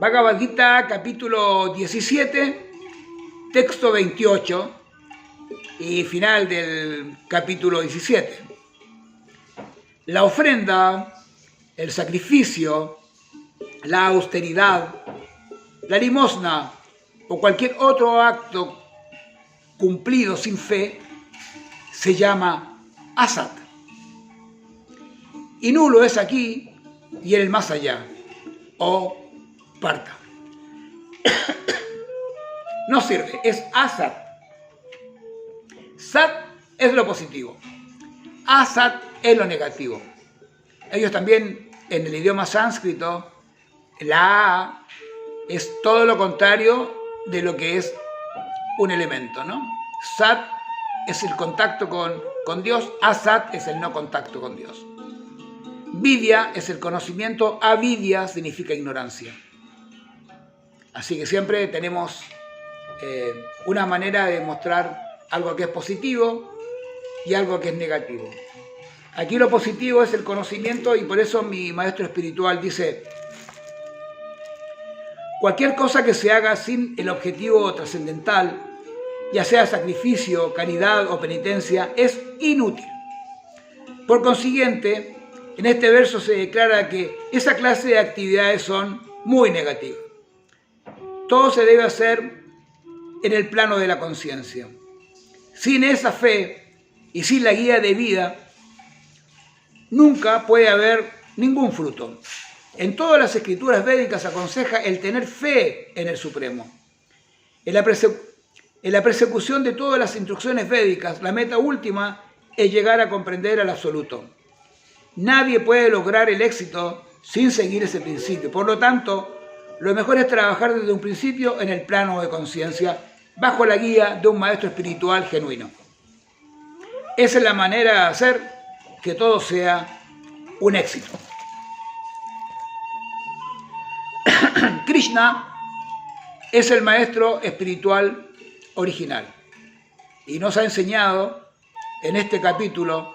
Bhagavad Gita, capítulo 17, texto 28 y final del capítulo 17. La ofrenda, el sacrificio, la austeridad, la limosna o cualquier otro acto cumplido sin fe se llama asat. Y nulo es aquí y en el más allá, o parta. No sirve, es asat. Sat es lo positivo, asat es lo negativo. Ellos también, en el idioma sánscrito, la A es todo lo contrario de lo que es un elemento, ¿no? Sat es el contacto con Dios, asat es el no contacto con Dios. Vidya es el conocimiento, avidya significa ignorancia. Así que siempre tenemos una manera de mostrar algo que es positivo y algo que es negativo. Aquí lo positivo es el conocimiento y por eso mi maestro espiritual dice: cualquier cosa que se haga sin el objetivo trascendental, ya sea sacrificio, caridad o penitencia, es inútil. Por consiguiente, en este verso se declara que esa clase de actividades son muy negativas. Todo se debe hacer en el plano de la conciencia. Sin esa fe y sin la guía de vida, nunca puede haber ningún fruto. En todas las escrituras védicas aconseja el tener fe en el Supremo. En la persecución de todas las instrucciones védicas, la meta última es llegar a comprender al absoluto. Nadie puede lograr el éxito sin seguir ese principio. Por lo tanto, lo mejor es trabajar desde un principio en el plano de conciencia, bajo la guía de un maestro espiritual genuino. Esa es la manera de hacer que todo sea un éxito. Krishna es el maestro espiritual original y nos ha enseñado en este capítulo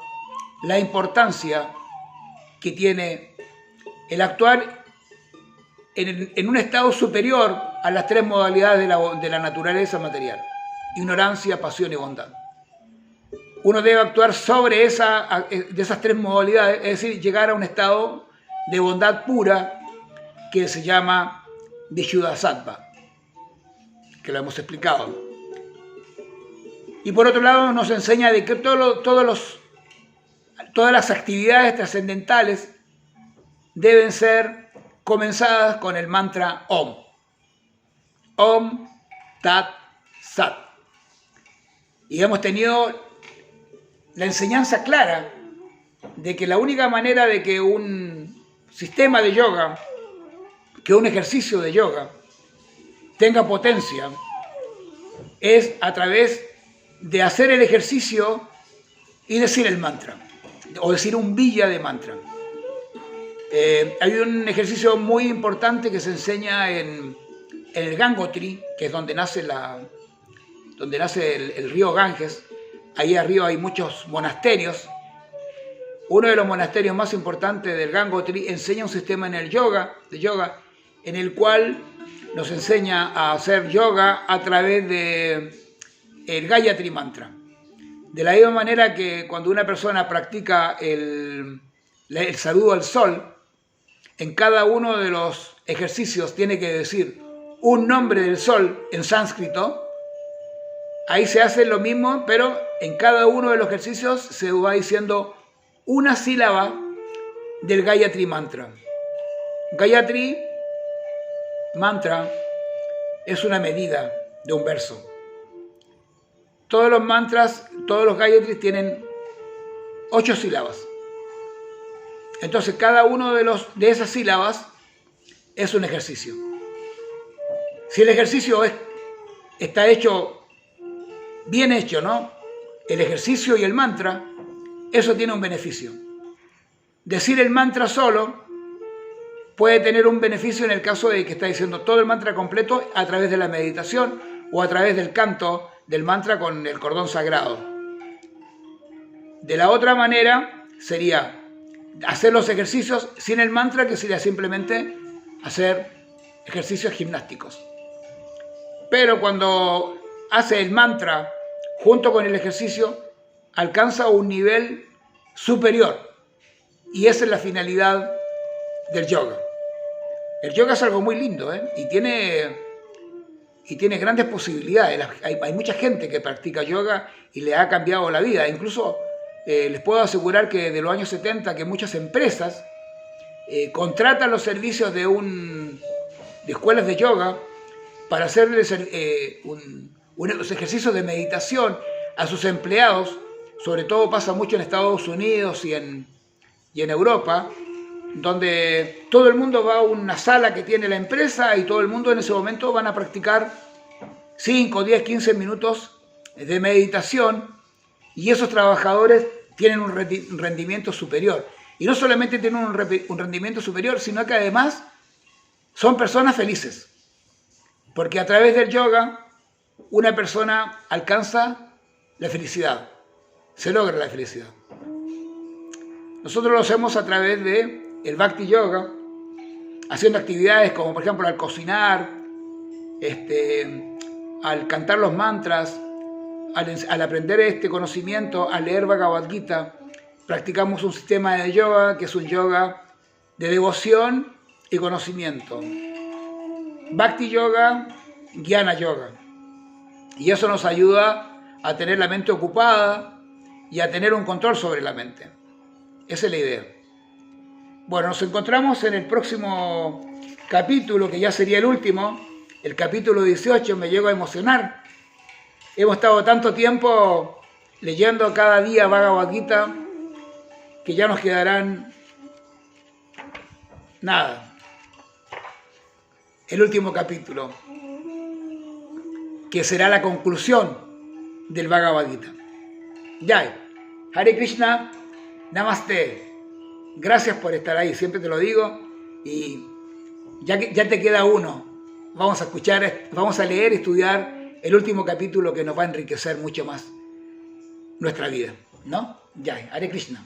la importancia que tiene el actuar en un estado superior a las tres modalidades de la naturaleza material: ignorancia, pasión y bondad. Uno debe actuar sobre de esas tres modalidades, es decir, llegar a un estado de bondad pura que se llama Vishuddha-sattva, que lo hemos explicado. Y por otro lado nos enseña de que todas las actividades trascendentales deben ser comenzadas con el mantra Om. Om Tat Sat. Y hemos tenido la enseñanza clara de que la única manera de que un sistema de yoga, que un ejercicio de yoga tenga potencia es a través de hacer el ejercicio y decir el mantra, o decir un villa de mantra. Hay un ejercicio muy importante que se enseña en el Gangotri, que es donde nace el río Ganges. Ahí arriba hay muchos monasterios. Uno de los monasterios más importantes del Gangotri enseña un sistema de yoga, en el cual nos enseña a hacer yoga a través de el Gayatri Mantra. De la misma manera que cuando una persona practica el saludo al sol, en cada uno de los ejercicios tiene que decir un nombre del sol en sánscrito. Ahí se hace lo mismo, pero en cada uno de los ejercicios se va diciendo una sílaba del Gayatri Mantra. Gayatri Mantra es una medida de un verso. Todos los mantras, todos los Gayatris tienen 8 sílabas. Entonces cada uno de esas sílabas es un ejercicio. Si el ejercicio está hecho, bien hecho, ¿no? El ejercicio y el mantra, eso tiene un beneficio. Decir el mantra solo puede tener un beneficio en el caso de que está diciendo todo el mantra completo a través de la meditación o a través del canto del mantra con el cordón sagrado. De la otra manera sería hacer los ejercicios sin el mantra, que sería simplemente hacer ejercicios gimnásticos. Pero cuando hace el mantra junto con el ejercicio, alcanza un nivel superior. Y esa es la finalidad del yoga. El yoga es algo muy lindo, y tiene grandes posibilidades. Hay mucha gente que practica yoga y le ha cambiado la vida. Incluso les puedo asegurar que de los años 70 que muchas empresas contratan los servicios de escuelas de yoga para hacerles los ejercicios de meditación a sus empleados. Sobre todo pasa mucho en Estados Unidos y en Europa, donde todo el mundo va a una sala que tiene la empresa y todo el mundo en ese momento van a practicar 5, 10, 15 minutos de meditación, y esos trabajadores tienen un rendimiento superior. Y no solamente tienen un rendimiento superior, sino que además son personas felices. Porque a través del yoga una persona alcanza la felicidad, se logra la felicidad. Nosotros lo hacemos a través del Bhakti Yoga, haciendo actividades como por ejemplo al cocinar, al cantar los mantras, al aprender este conocimiento, al leer Bhagavad Gita. Practicamos un sistema de yoga que es un yoga de devoción y conocimiento. Bhakti Yoga, Jnana Yoga. Y eso nos ayuda a tener la mente ocupada y a tener un control sobre la mente. Esa es la idea. Bueno, nos encontramos en el próximo capítulo, que ya sería el último, el capítulo 18. Me llego a emocionar. Hemos estado tanto tiempo leyendo cada día Bhagavad Gita que ya nos quedarán nada. El último capítulo, que será la conclusión del Bhagavad Gita. Jai, Hare Krishna, Namaste. Gracias por estar ahí, siempre te lo digo. Y ya te queda uno. Vamos a escuchar, vamos a leer y estudiar el último capítulo que nos va a enriquecer mucho más nuestra vida, ¿no? Jai, Hare Krishna.